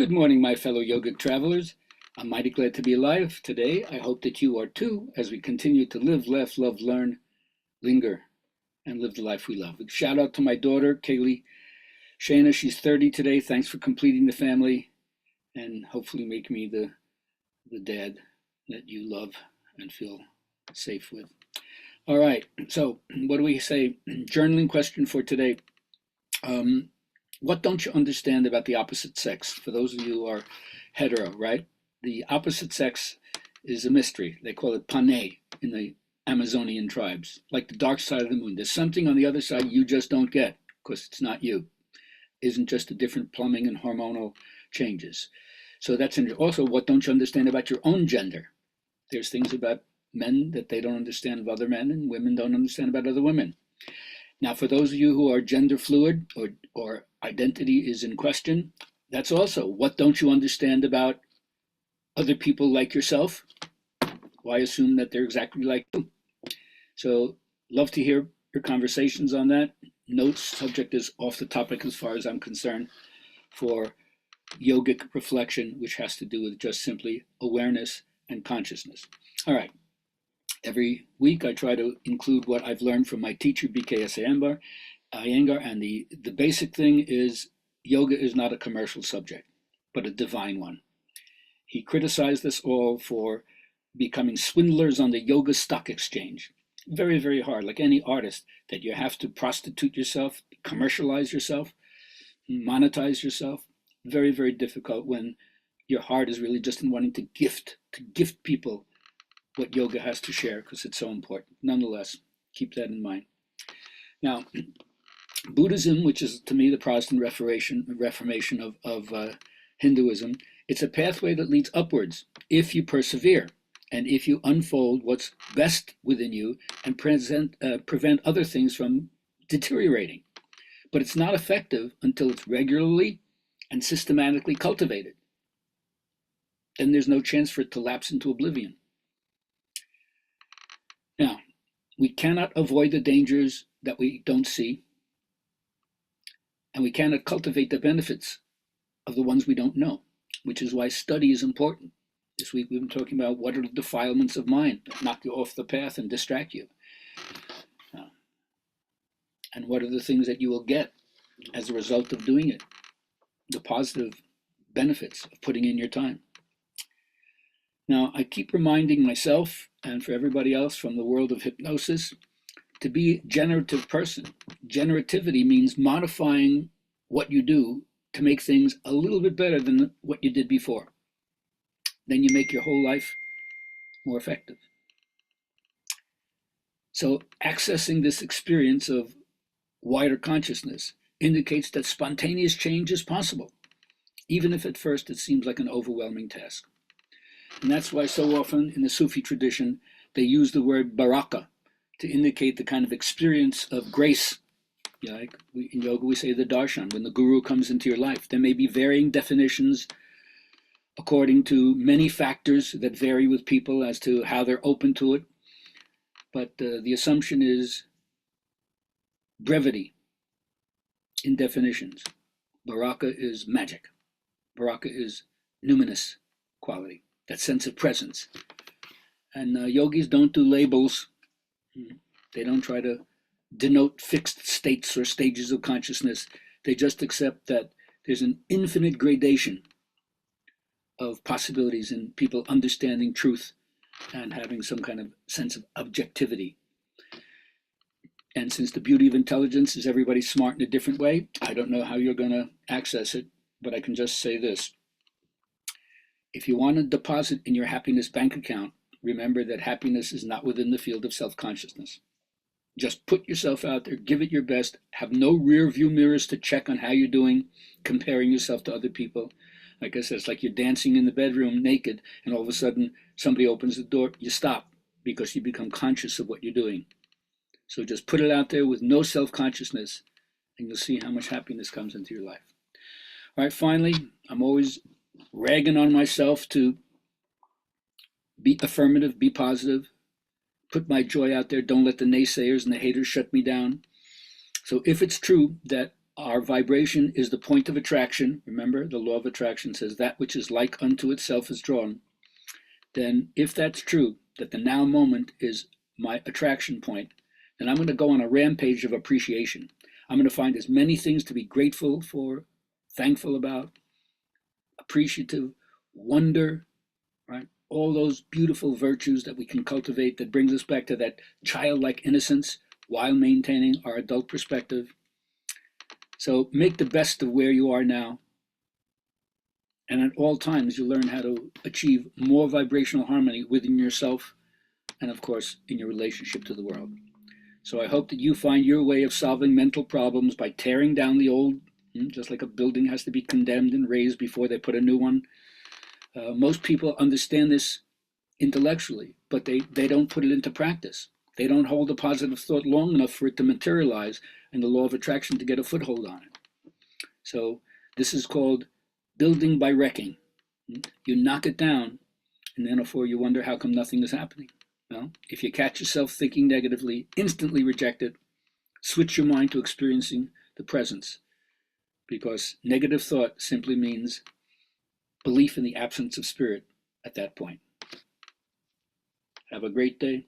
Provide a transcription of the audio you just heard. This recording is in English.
Good morning, my fellow yogic travelers. I'm mighty glad to be alive today. I hope that you are too, as we continue to live, laugh, love, learn, linger, and live the life we love. A shout out to my daughter, Kaylee Shana. She's 30 today. Thanks for completing the family and hopefully make me the dad that you love and feel safe with. All right, so what do we say? Journaling question for today. What don't you understand about the opposite sex? For those of you who are hetero, right? The opposite sex is a mystery. They call it pane in the Amazonian tribes, like the dark side of the moon. There's something on the other side you just don't get because it's not you. Isn't just a different plumbing and hormonal changes. So that's also what don't you understand about your own gender? There's things about men that they don't understand of other men, and women don't understand about other women. Now, for those of you who are gender fluid or identity is in question, that's also what don't you understand about other people like yourself? Why assume that they're exactly like you? So, love to hear your conversations on that. Notes, subject is off the topic as far as I'm concerned for yogic reflection, which has to do with just simply awareness and consciousness. All right. Every week I try to include what I've learned from my teacher, BKS Iyengar, and the basic thing is yoga is not a commercial subject, but a divine one. He criticized us all for becoming swindlers on the yoga stock exchange. Very, very hard, like any artist, that you have to prostitute yourself, commercialize yourself, monetize yourself. Very, very difficult when your heart is really just in wanting to gift people what yoga has to share because it's so important. Nonetheless, keep that in mind. Now, Buddhism, which is to me the Protestant Reformation of Hinduism, it's a pathway that leads upwards if you persevere and if you unfold what's best within you and prevent other things from deteriorating. But it's not effective until it's regularly and systematically cultivated. Then there's no chance for it to lapse into oblivion. Now, we cannot avoid the dangers that we don't see, and we cannot cultivate the benefits of the ones we don't know, which is why study is important. This week we've been talking about what are the defilements of mind that knock you off the path and distract you. And what are the things that you will get as a result of doing it, the positive benefits of putting in your time. Now, I keep reminding myself and for everybody else from the world of hypnosis to be a generative person. Generativity means modifying what you do to make things a little bit better than what you did before. Then you make your whole life more effective. So accessing this experience of wider consciousness indicates that spontaneous change is possible, even if at first it seems like an overwhelming task. And that's why so often in the Sufi tradition, they use the word baraka to indicate the kind of experience of grace. Like in yoga, we say the darshan, when the guru comes into your life. There may be varying definitions according to many factors that vary with people as to how they're open to it. But the assumption is brevity in definitions. Baraka is magic. Baraka is numinous quality, that sense of presence. And yogis don't do labels. They don't try to denote fixed states or stages of consciousness. They just accept that there's an infinite gradation of possibilities in people understanding truth and having some kind of sense of objectivity. And since the beauty of intelligence is everybody's smart in a different way, I don't know how you're going to access it, but I can just say this. If you want to deposit in your happiness bank account, remember that happiness is not within the field of self-consciousness. Just put yourself out there, give it your best, have no rear view mirrors to check on how you're doing, comparing yourself to other people. Like I said, it's like you're dancing in the bedroom naked, and all of a sudden somebody opens the door, you stop because you become conscious of what you're doing. So just put it out there with no self-consciousness, and you'll see how much happiness comes into your life. All right, finally, I'm always ragging on myself to be affirmative, be positive, put my joy out there, don't let the naysayers and the haters shut me down. So if it's true that our vibration is the point of attraction. Remember, the law of attraction says that which is like unto itself is drawn. Then if that's true, that the now moment is my attraction point, then I'm going to go on a rampage of appreciation. I'm going to find as many things to be grateful for, thankful about, appreciative, wonder, right? All those beautiful virtues that we can cultivate that brings us back to that childlike innocence while maintaining our adult perspective. So make the best of where you are now. And at all times, you learn how to achieve more vibrational harmony within yourself and, of course, in your relationship to the world. So I hope that you find your way of solving mental problems by tearing down the old, just like a building has to be condemned and razed before they put a new one. Most people understand this intellectually, but they don't put it into practice. They don't hold a positive thought long enough for it to materialize and the law of attraction to get a foothold on it. So this is called building by wrecking. You knock it down, and then therefore you wonder how come nothing is happening. Well, if you catch yourself thinking negatively, instantly reject it. Switch your mind to experiencing the presence, because negative thought simply means belief in the absence of spirit at that point. Have a great day.